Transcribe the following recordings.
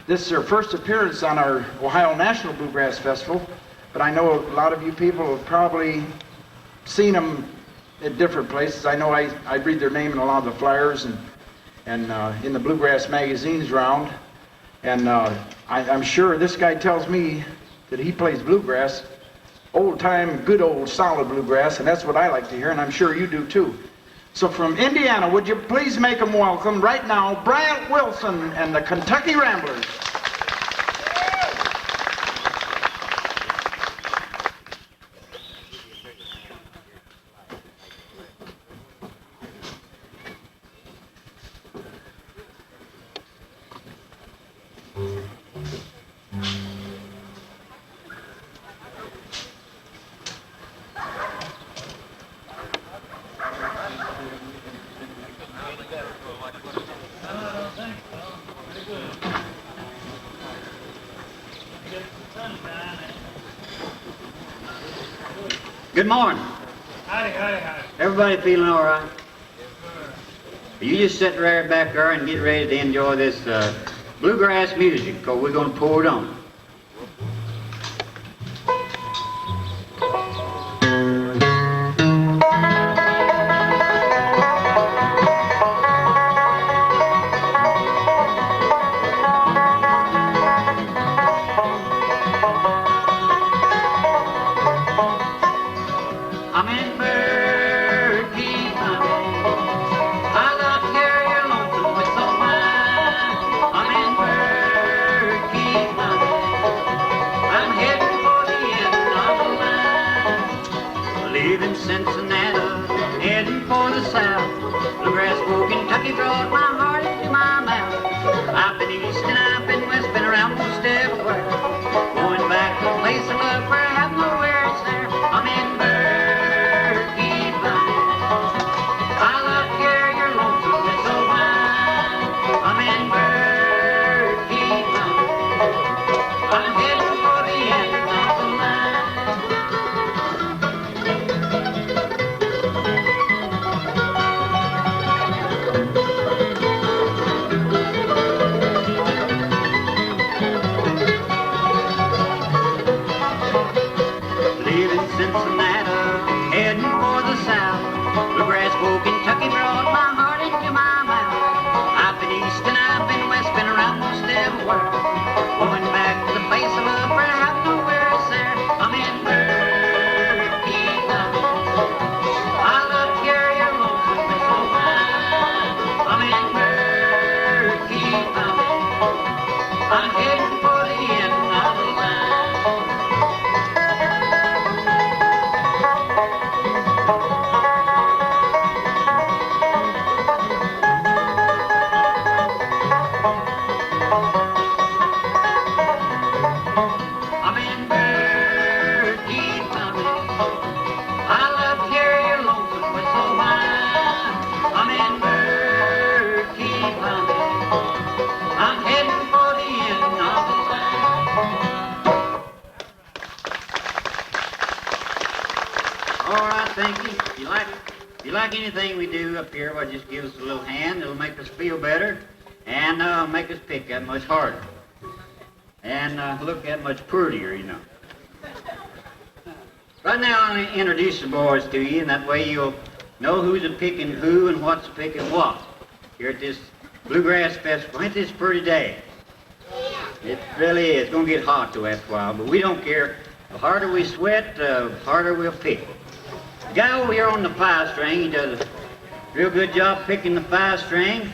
This is their first appearance on our Ohio National Bluegrass Festival, but I know a lot of you people have probably seen them at different places. I know I read their name in a lot of the flyers and in the Bluegrass magazines round. And I'm sure this guy tells me that he plays bluegrass, old time, good old solid bluegrass, and that's what I like to hear, and I'm sure you do too. So from Indiana, would you please make them welcome right now, Bryant Wilson and the Kentucky Ramblers. Good morning. Howdy, howdy, howdy. Everybody feeling all right? You just sit right back there and get ready to enjoy this bluegrass music, because we're going to pour it on. Kentucky brought my heart into my mouth. I've been east and I've been west, been around most everywhere. Going back to the place of love where I have nowhere else there. I'm in Berkey County. I love to hear your lonesome whistle whine. I'm in Berkey County. I'm heading for the end of the line. Kentucky brought my heart into my mouth. I've been east and I've been west, been around most everywhere. Going back to the place of love where I have nowhere else there. I'm in Berkey County. I love to hear your lonesome whistle whine. I'm in Berkey County. I'm heading for the end of the line. If you like anything we do up here, well, just give us a little hand. It'll make us feel better and make us pick that much harder and look that much prettier, you know. Right now, I'm going to introduce the boys to you, and that way you'll know who's a picking who and what's a picking what here at this Bluegrass Festival. Ain't this a pretty day? It really is. It's going to get hot though after a while, but we don't care. The harder we sweat, the harder we'll pick. The guy over here on the 5-string, he does a real good job picking the 5-string.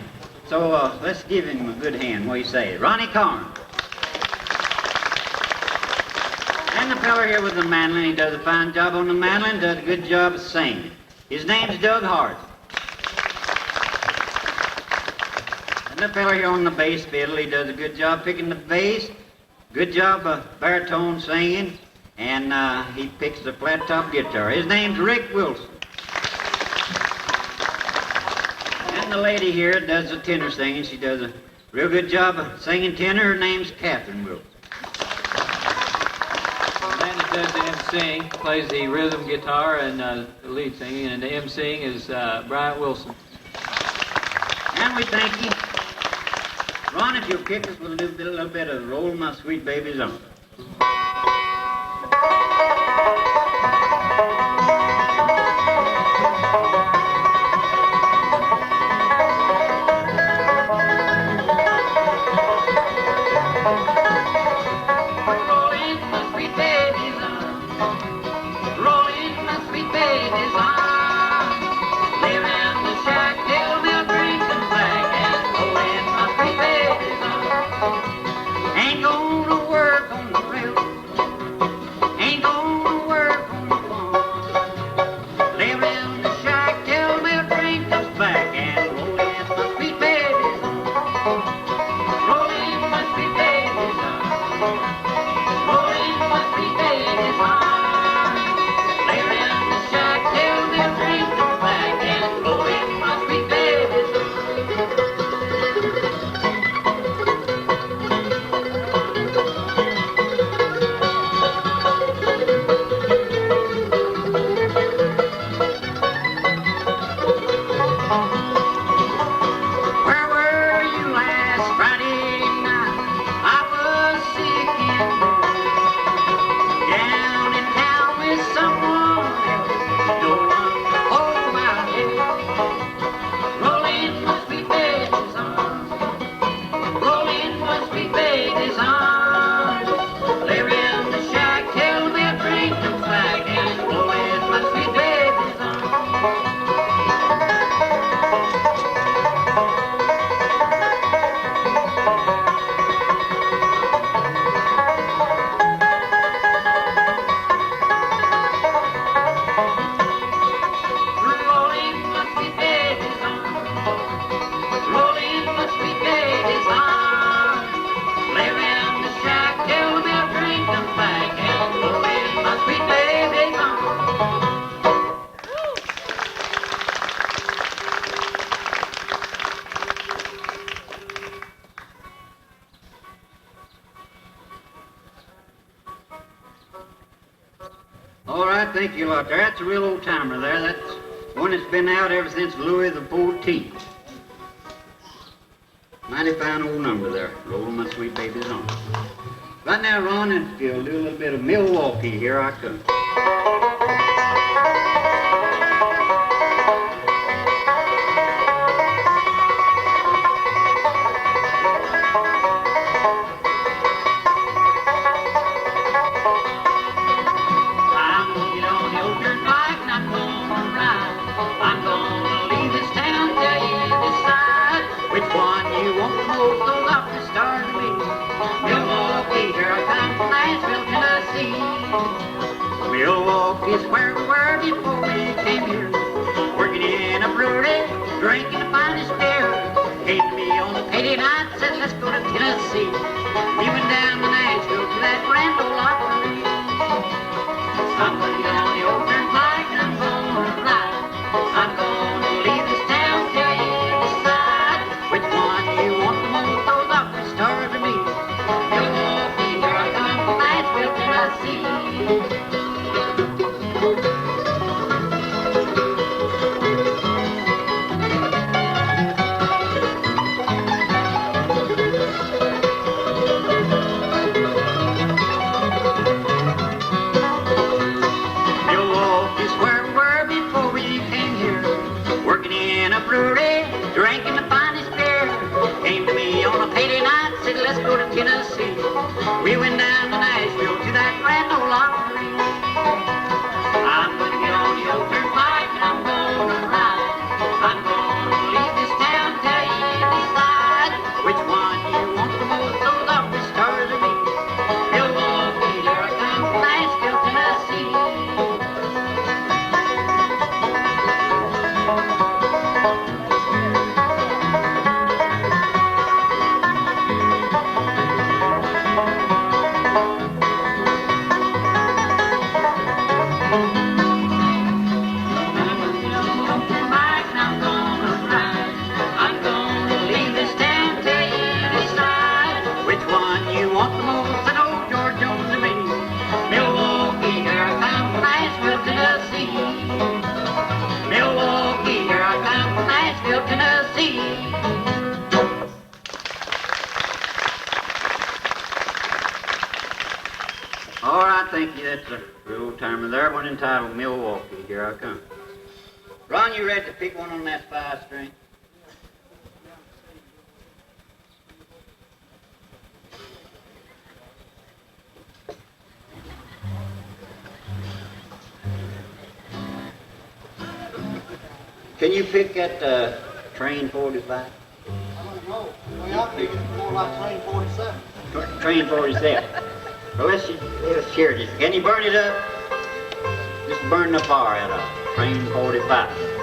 So let's give him a good hand. What do you say? Ronnie Carn. And the fella here with the mandolin, he does a fine job on the mandolin, does a good job of singing. His name's Doug Hart. And the fella here on the bass fiddle, he does a good job picking the bass, good job of baritone singing. And he picks the flat top guitar. His name's Rick Wilson. And the lady here does the tenor singing. She does a real good job of singing tenor. Her name's Catherine Wilson. The man that does the emceeing plays the rhythm guitar and the lead singing, and the emceeing is Bryant Wilson. And we thank you. Ron, if you'll kick us, we'll do a little bit of Roll My Sweet Babies On. All right, thank you a lot there. That's a real old timer there. That's one that's been out ever since Louis the 14th. Mighty fine old number there. Roll My Sweet Babies On. Right now, Ron, if you'll do a little bit of Milwaukee, Here I Come. Milwaukee's where we were before we came here, working in a brewery, drinking the finest beer. Came to me on a payday night, said let's go to Tennessee. We went down to Nashville to that grand old opera. I'm gonna get on the old turnpike and I'm gonna ride. I'm gonna leave this town till you decide which one you want the most. Those opera stars to me. Milwaukee, here I come from Nashville, Tennessee. Drinking the finest beer. Came to me on a payday night, said let's go to Tennessee. We went down to Nashville to that grand old opera. I'm gonna get on the old turnpike and I'm gonna ride. I'm gonna leave this town till you decide which one you want the most. Those opera stars are me. Milwaukee, here I come from Nashville, Tennessee. think that's a good old timer there, one entitled Milwaukee. Here I come. Ron, you ready to pick one on that 5-string? Can you pick at Train 45? I don't know. The way I think it's more like Train 47. Train 47. Well, let's hear it. Can you burn it up? Just burn the fire out of it. Train 45.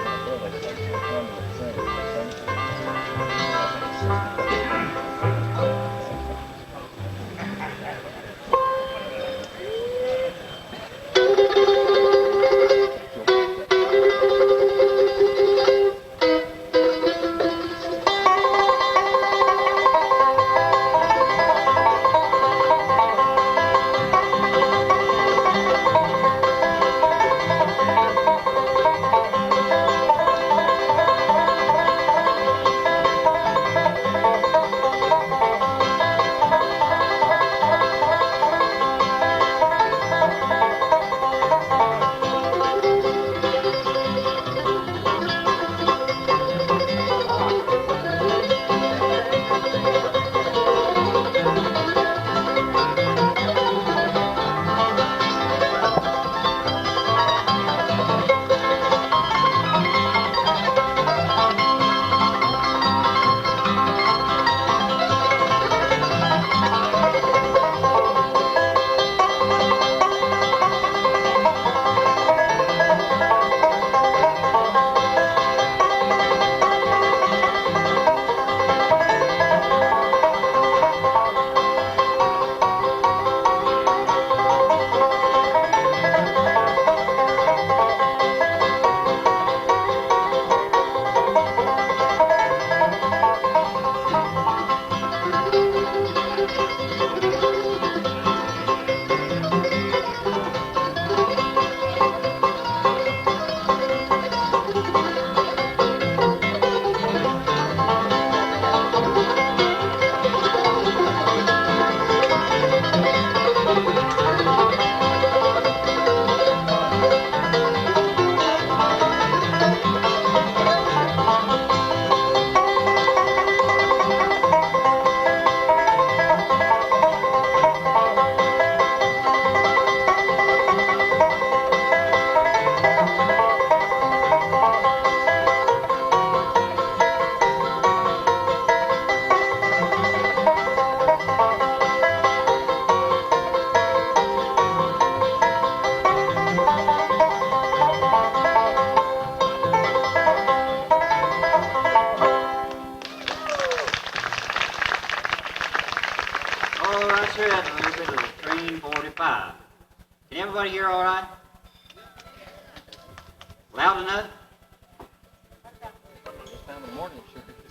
Loud enough?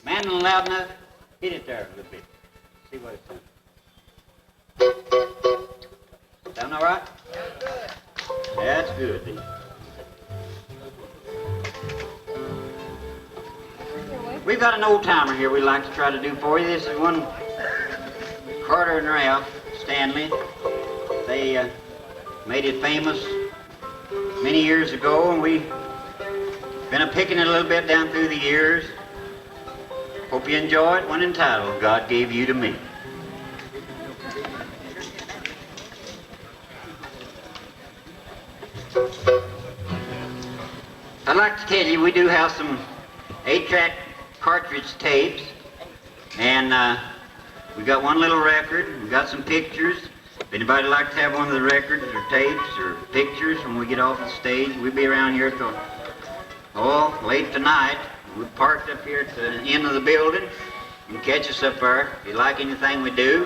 Mandolin loud enough? Hit it there a little bit. See what it sounds. Sound all right? That's good, then. We've got an old timer here we'd like to try to do for you. This is one Carter and Ralph Stanley. They made it famous many years ago, and we've been picking it a little bit down through the years. Hope you enjoy it. One entitled, God Gave You to Me. I'd like to tell you we do have some 8-track cartridge tapes, and we got one little record, we got some pictures. If anybody would like to have one of the records or tapes or pictures when we get off the stage, we'll be around here till, late tonight. We're parked up here at the end of the building. You can catch us up there. If you like anything we do,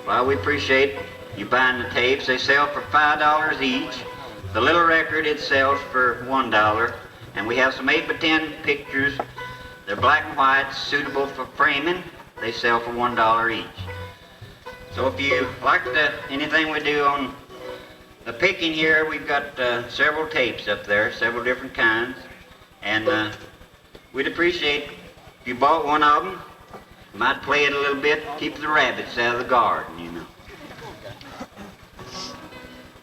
well, we appreciate you buying the tapes. They sell for $5 each. The little record, it sells for $1. And we have some 8x10 pictures. They're black and white, suitable for framing. They sell for $1 each. So if you like anything we do on the picking here, we've got several tapes up there, several different kinds. And we'd appreciate if you bought one of them. You might play it a little bit, keep the rabbits out of the garden, you know.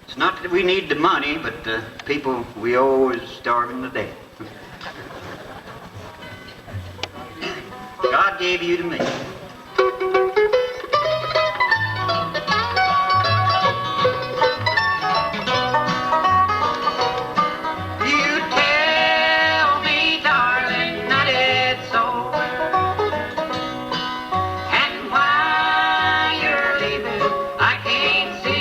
It's not that we need the money, but the people we owe is starving to death. God gave you to me. You tell me, darling, that it's over, and why you're leaving, I can't see.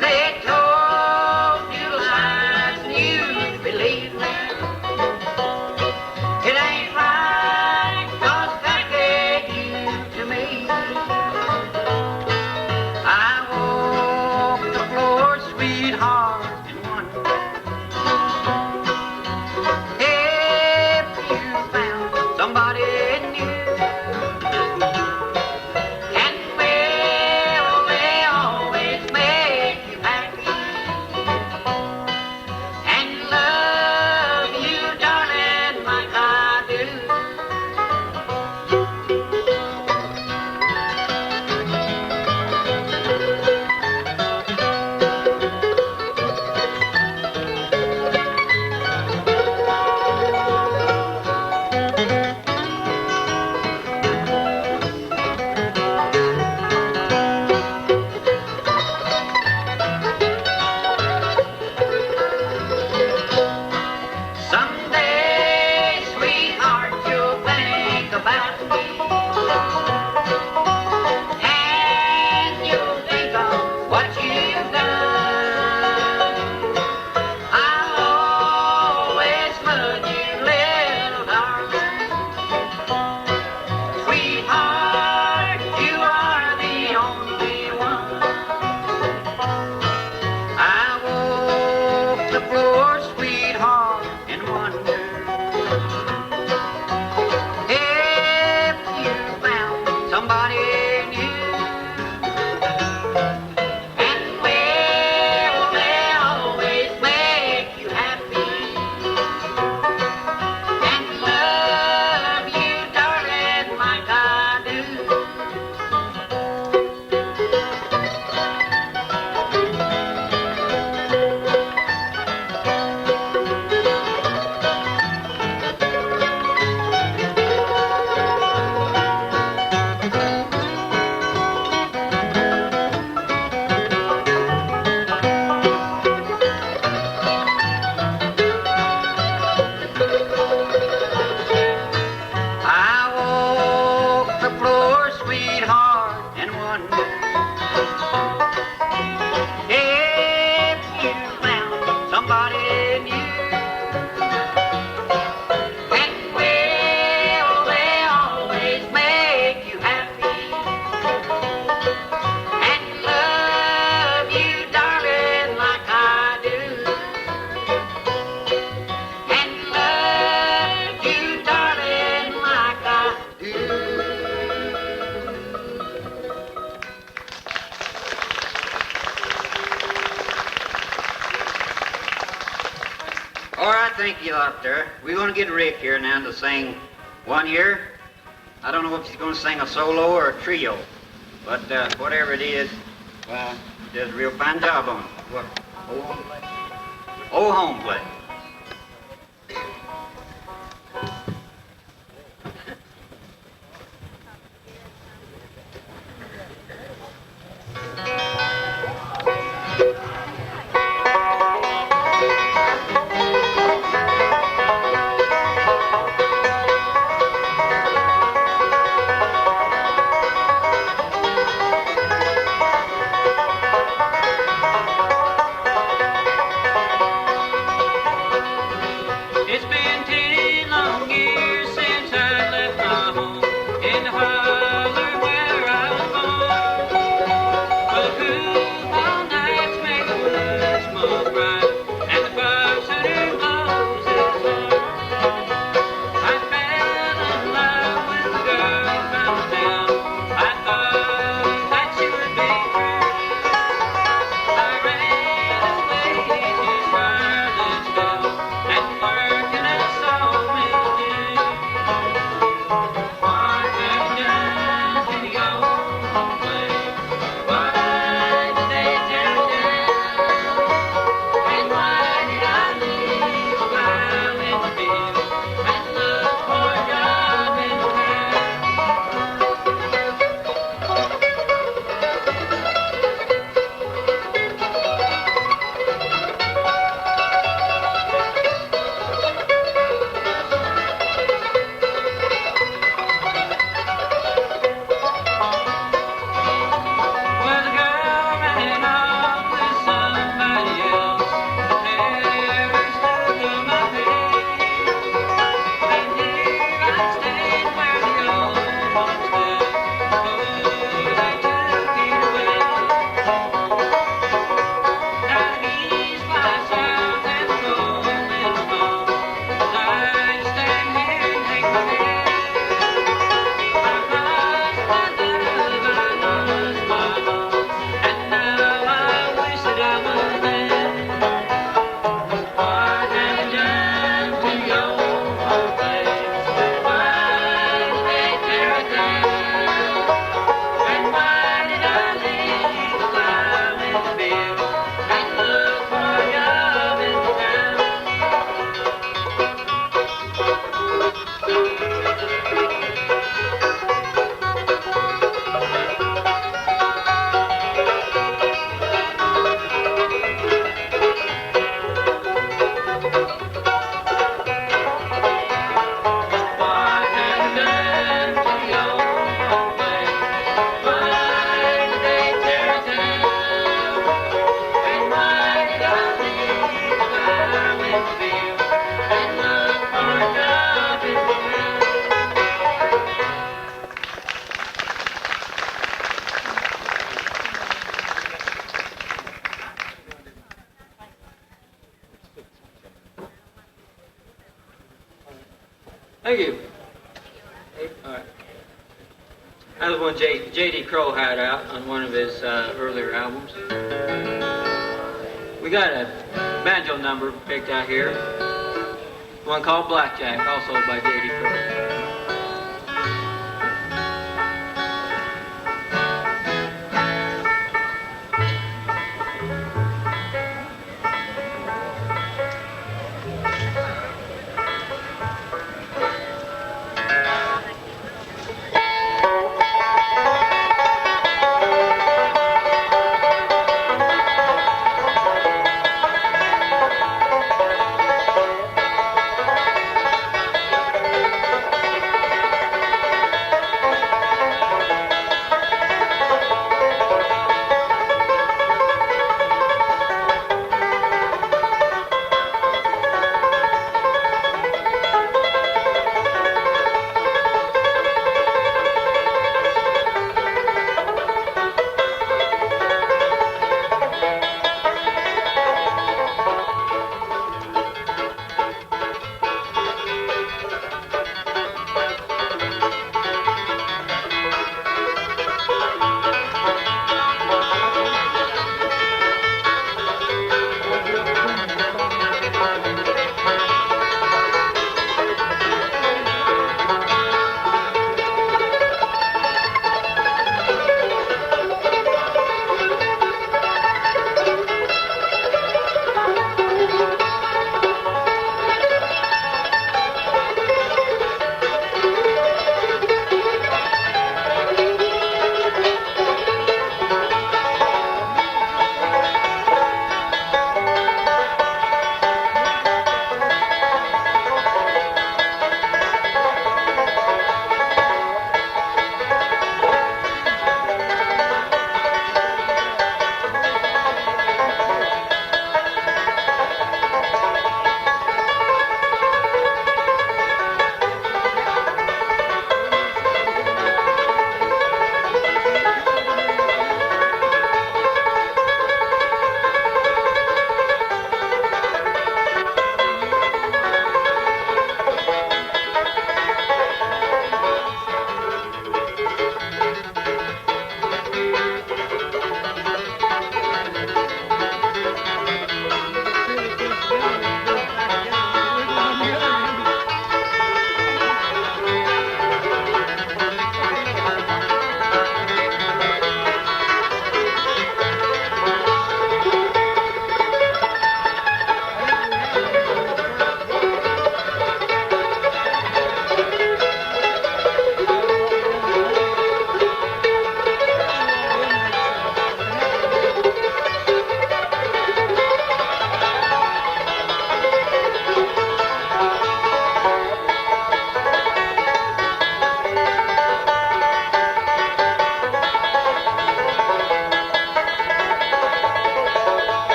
They told you lies and you believe them. It ain't right, 'cause that gave you to me. I walk the floor, sweetheart, and wonder if you found somebody new. And will they always make you happy and love you, darling, like I do. Someday, sweetheart, you'll think about me, and you'll think of what you've done. I'll always love you, little darling. Sweetheart, you are the only one. I walk the floor, sweetheart, and wonder if you found somebody new. And will they always make you happy and love you, darling, like I do. I walk the floor, sweetheart, and wonder if you found somebody new. And will they always make you happy and love you, darling, like I do. And love you, darling, like I do. All right, thank you out there. We're going to get Rick here now to sing one here. I don't know if he's going to sing a solo or a trio, but whatever it is, well, he does a real fine job on it. What? Old home play. Old home play. Thank you. All right. That was one J.D. Crowe had out on one of his earlier albums. We got a banjo number picked out here. One called Blackjack, also by J.D. Crowe.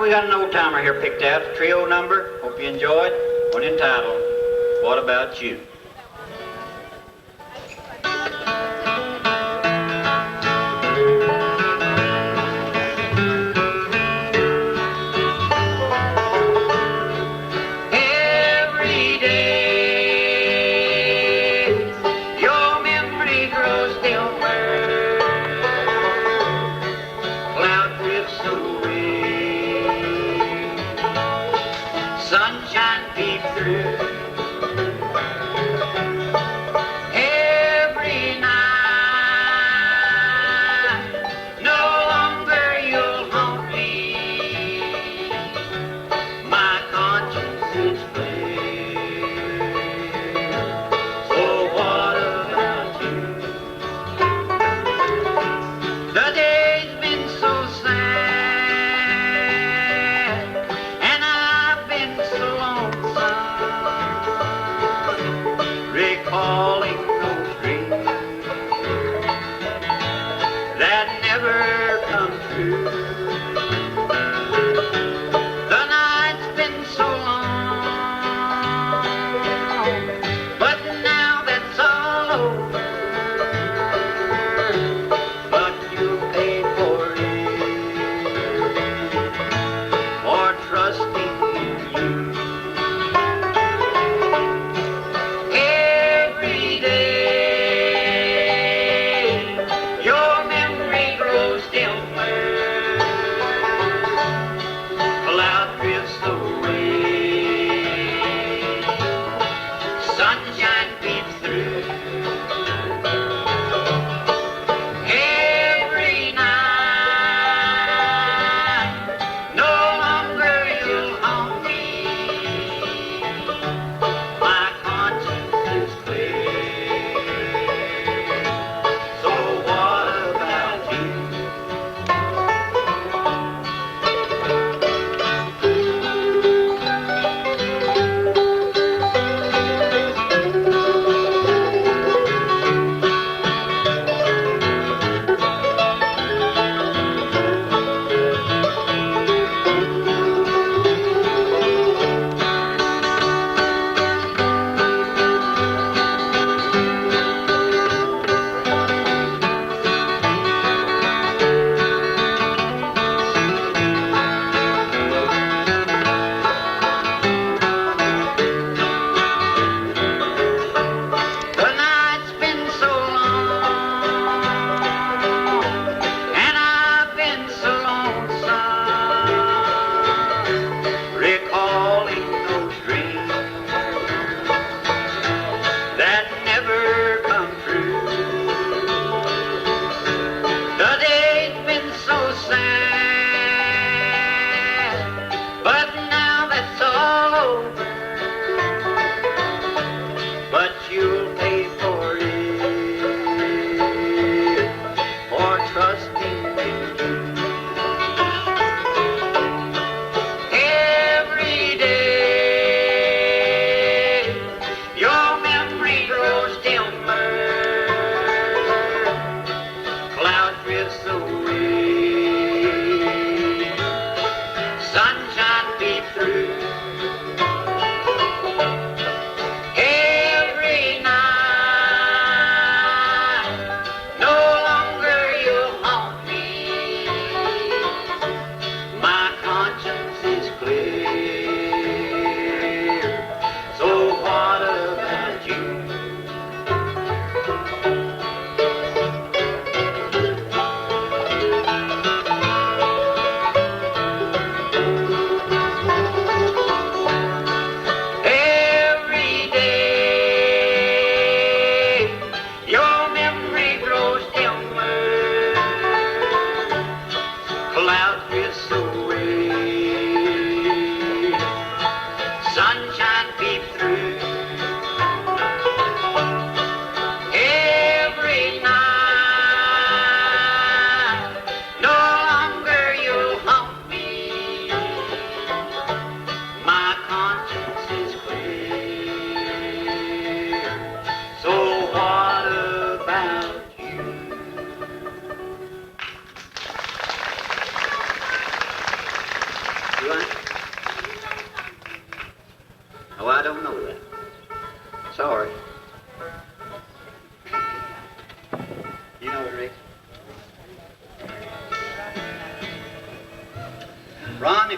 We got an old timer here picked out, a trio number. Hope you enjoyed. One entitled, What About You? Every day, your memory grows dimmer. Cloud drifts away. Sunshine peeps through. Every night, no longer you'll haunt me. My conscience is clear.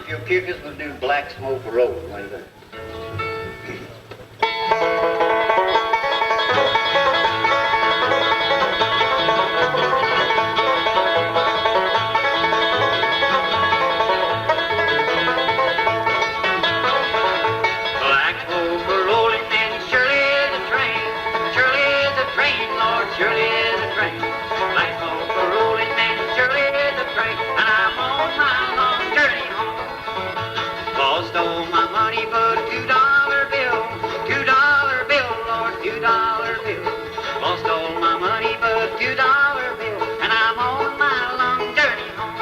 if you'll kick us, we'll do Black Smoke Road. What do you think? Black smoke rolling and surely is a train. Surely is a train, Lord, surely is a train. Black smoke rolling and surely is a train. And I'm on my long journey home. Lost all my money but a $2 bill. $2 bill, Lord, $2 bill. Lost all my money but a $2 bill. And I'm on my long journey home.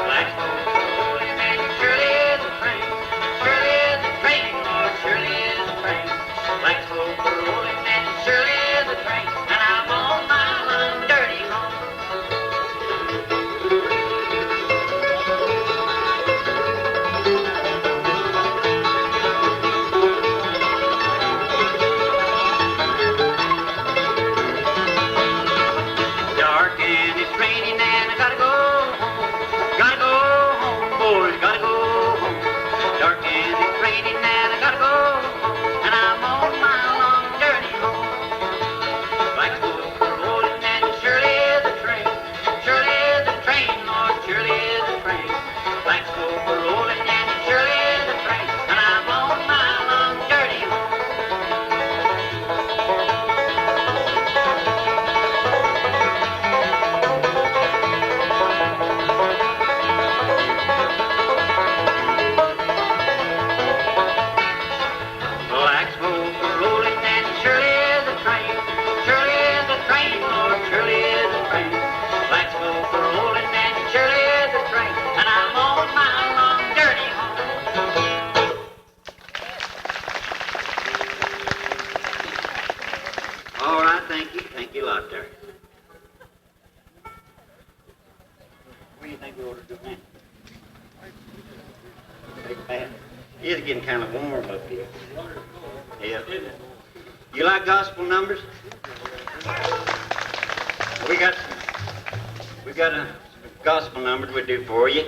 Black smoke rolling and surely is a train. Surely is a train, Lord, surely is a train. Black smoke rolling and surely is a train. And I'm on my long journey home. Dark and it's raining and I gotta go home. Gotta go home, boys, gotta go home. Dark and it's raining and I gotta go home. And I'm on my long journey home. Black smoke rolling and surely is a train. Surely is a train, Lord, surely is a train. Black smoke rolling and surely is a train. And I'm on my long journey home. Black smoke rolling and surely is a train. Surely is a train, Lord, surely is a train. Black smoke rolling and surely is a train. And I'm on my long journey home. All right, thank you. Thank you a lot there. What do you think we ought to do now? Take a bath. It's getting kind of warm up here. Yeah. You like gospel numbers? We got a gospel numbers we do for you,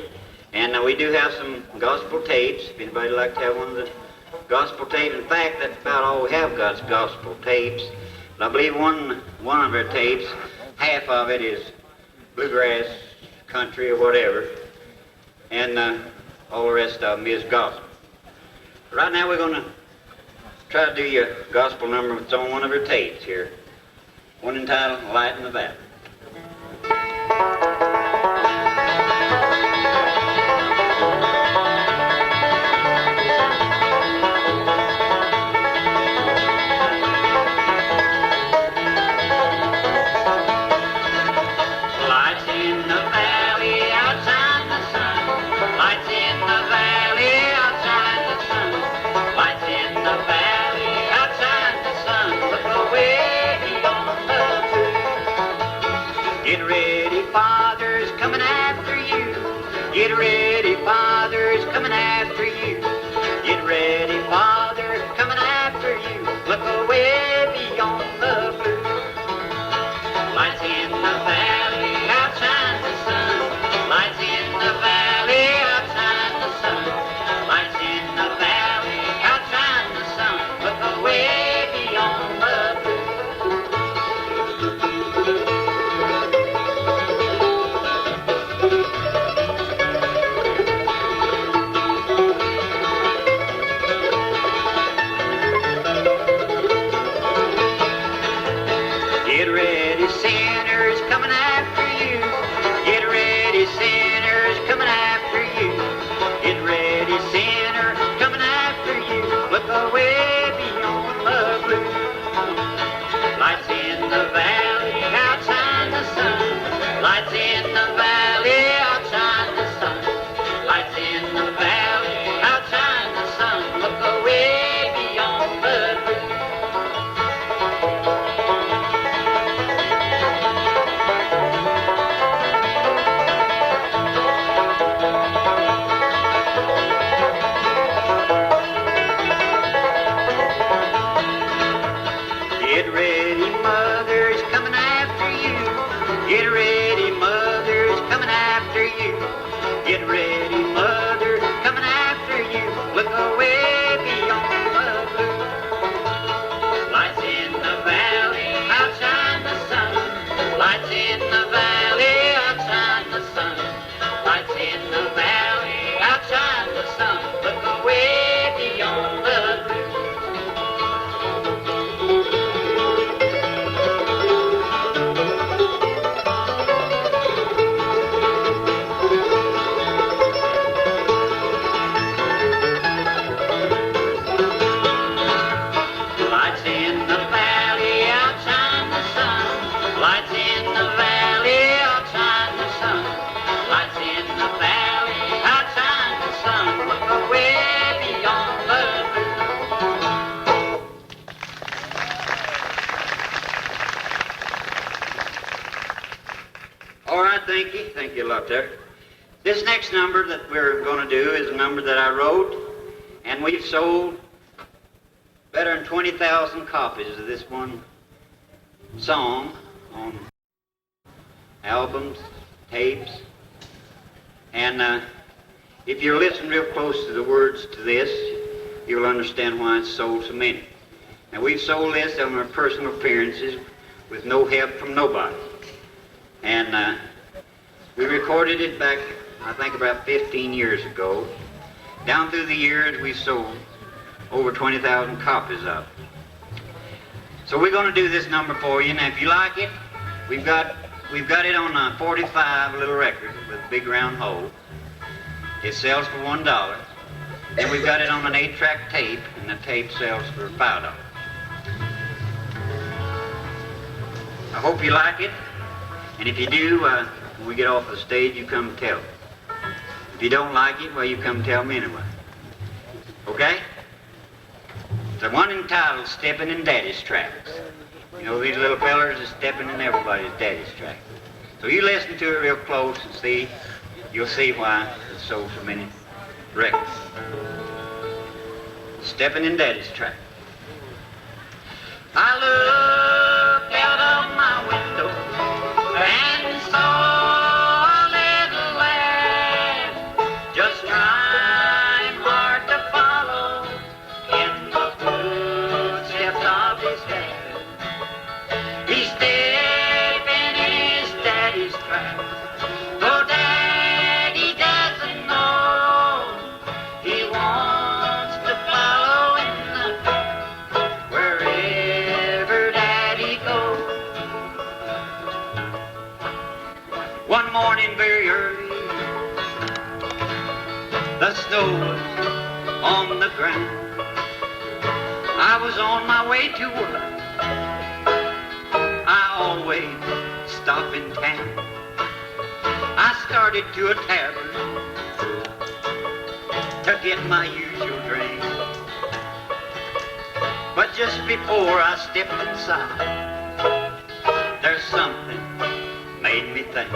and we do have some gospel tapes. If anybody'd like to have one of the gospel tapes, in fact, that's about all we have got is gospel tapes. And I believe one of our tapes, half of it is bluegrass, country, or whatever, and all the rest of them is gospel. Right now we're going to try to do your gospel number that's on one of our tapes here. One entitled Light in the Valley. Lights in the valley outside the sun. Lights in the valley outside the sun. Lights in the valley outside the sun. Look away beyond the blue. Get ready, Father's coming after you. Get ready, Father's coming after you. Get ready, Father, coming after you. Look away beyond the blue. Lights in the valley outside the sun. Lights in the valley outside the sun. Lights in the valley outside the sun. Look away beyond the blue. Get ready, sinners coming after you. Get ready, sinners coming after you. Get ready, sinner coming after you. Look away beyond the blue. Lights in the valley outside the sun. Lights in the valley outside the sun. Lights in the valley outside the sun. Look away beyond the blue. Get ready, mother's coming after you. Get ready, mother's coming after you. Get ready, mother. Lights in the valley, outshine the sun. Lights in the valley, outshine the sun. Look away beyond the blue. All right, thank you. Thank you a lot there. This next number that we're going to do is a number that I wrote, and we've sold better than 20,000 copies of this one song on albums, tapes, and if you listen real close to the words to this, you'll understand why it's sold so many. Now, we've sold this on our personal appearances with no help from nobody, and we recorded it back, I think, about 15 years ago. Down through the years, we've sold over 20,000 copies of it. So we're going to do this number for you. Now, if you like it, we've got it on a 45 little record with a big round hole. It sells for $1. And we've got it on an 8-track tape, and the tape sells for $5. I hope you like it. And if you do, when we get off the stage, you come tell me. If you don't like it, well, you come tell me anyway. Okay? The one entitled Steppin' in Daddy's Tracks. You know, these little fellers are stepping in everybody's daddy's tracks. So you listen to it real close and see, you'll see why it's sold so many records. Steppin' in Daddy's Tracks. I looked out of my window and saw a little lad just trying hard to follow in the footsteps of his dad. He's stepping in his daddy's tracks, though daddy doesn't know. He wants to follow in the path wherever daddy goes. One morning very early, the snow was on the ground. I was on my way to work. I always stop in town. I started to a tavern to get my usual drink. But just before I stepped inside, there's something made me think.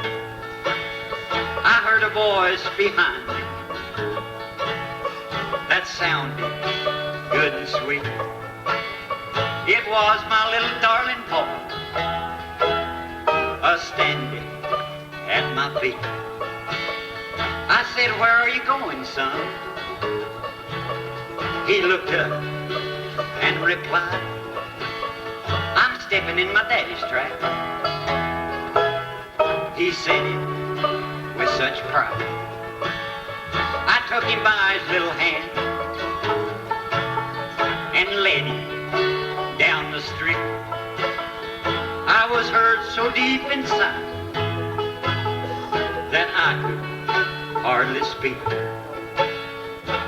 I heard a voice behind me that sounded good and sweet. It was my little darling Paul, a-standing at my feet. I said, "Where are you going, son?" He looked up and replied, "I'm stepping in my daddy's track." He said it with such pride. I took him by his little hand and led him down the street. I was hurt so deep inside that I could hardly speak.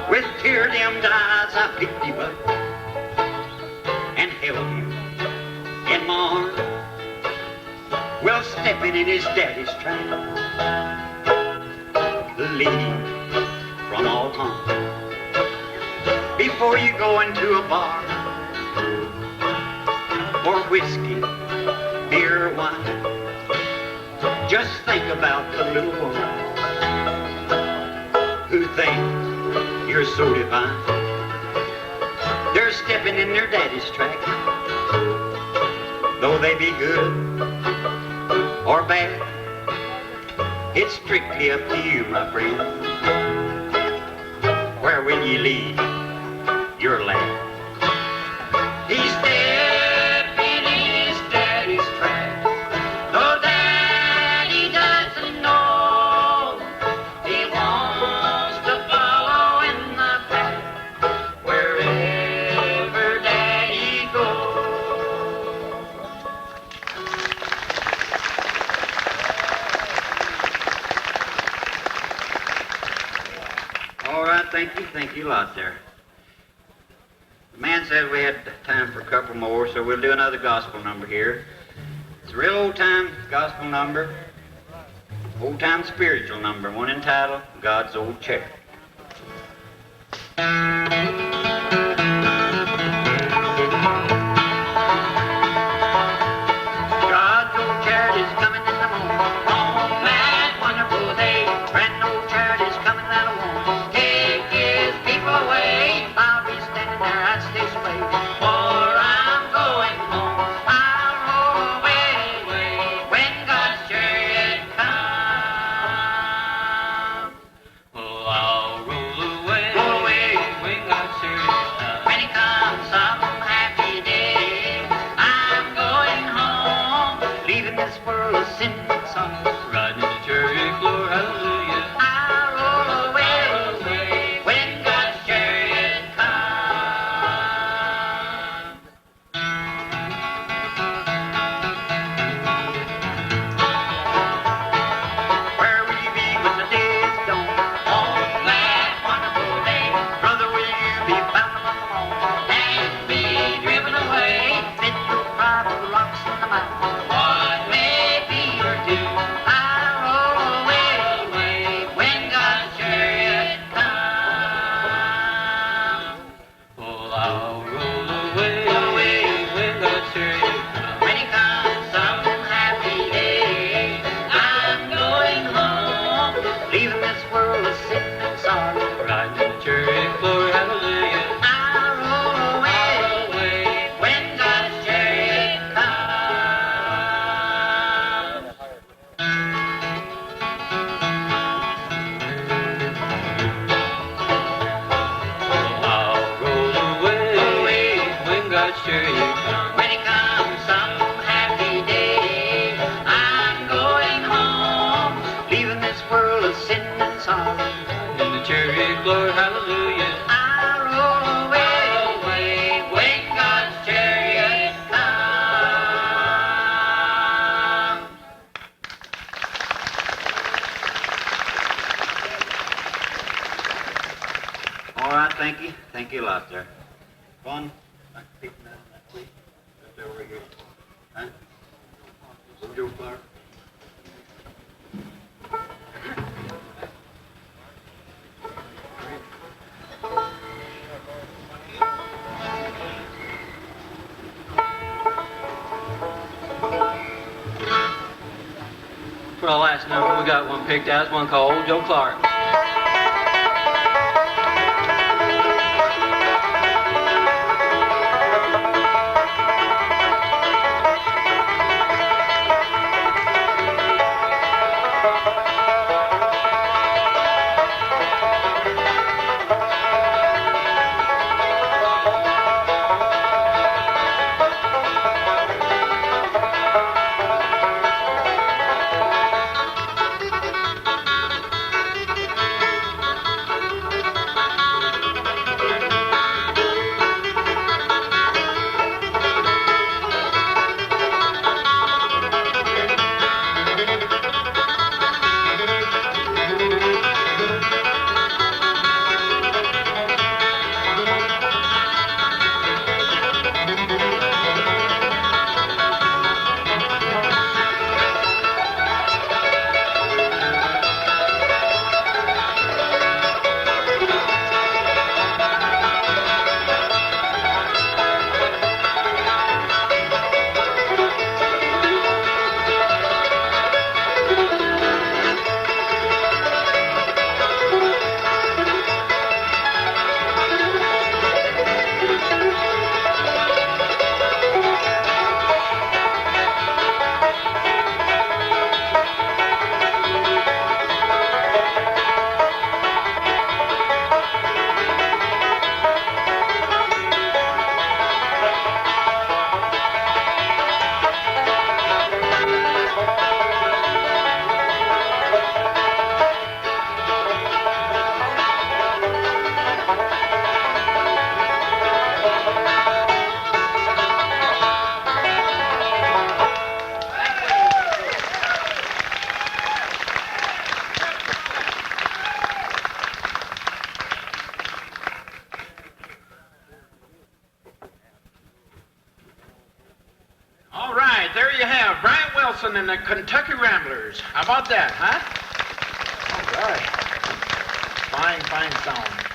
With tear-dimmed eyes, I picked him up and held him in my arms, well, stepping in his daddy's track, leading from all harm. Before you go into a bar or whiskey, beer, or wine, just think about the little woman who thinks you're so divine. They're stepping in their daddy's track, though they be good or bad. It's strictly up to you, my friend. Where will you lead your lad? He's stepping in his daddy's track, though daddy doesn't know. He wants to follow in the path wherever daddy goes. All right, thank you a lot there. The man said we had time for a couple more, so we'll do another gospel number here. It's a real old-time gospel number, old-time spiritual number, one entitled God's Old Chariot. God's old chariot is coming in the morning, on that wonderful day. Brand old chariot is coming that'll warn, take his people away. I'll be standing there at station way, for I'm going home. I'll roll away when God's chariot comes. Oh, I'll roll away, Roll away when God's chariot comes. when he comes some happy day. I'm going home, leaving this world of sin and sorrow. Riding in the chariot, glory, hallelujah. I'll roll away when God's chariot comes. Where will you be when the day is done? On that wonderful day, brother, will you be bound along and be driven away? Bid your pride of the rocks and the mountains, what may be your doom? I'll roll away when God's chariot comes. Oh, I'll roll away, when God's chariot comes. When he comes some happy day, I'm going home, leaving this world of sin and sorrow. Riding in the chariot, glory, hallelujah. I'll roll away when God's chariot comes. I'll roll away, when God's chariot comes. When he comes some happy day, I'm going home, leaving this world of sin and sorrow. In the chariot, glory, hallelujah. I'll roll away when God's chariot comes. All right, thank you. Thank you a lot there. Fun. Like people down that way. Right there over here. Huh? Little Joe Clark. For our last number, we got one picked out. It's one called Old Joe Clark. right, there you have Bryant Wilson and the Kentucky Ramblers. How about that, huh? All right. Fine, fine sound.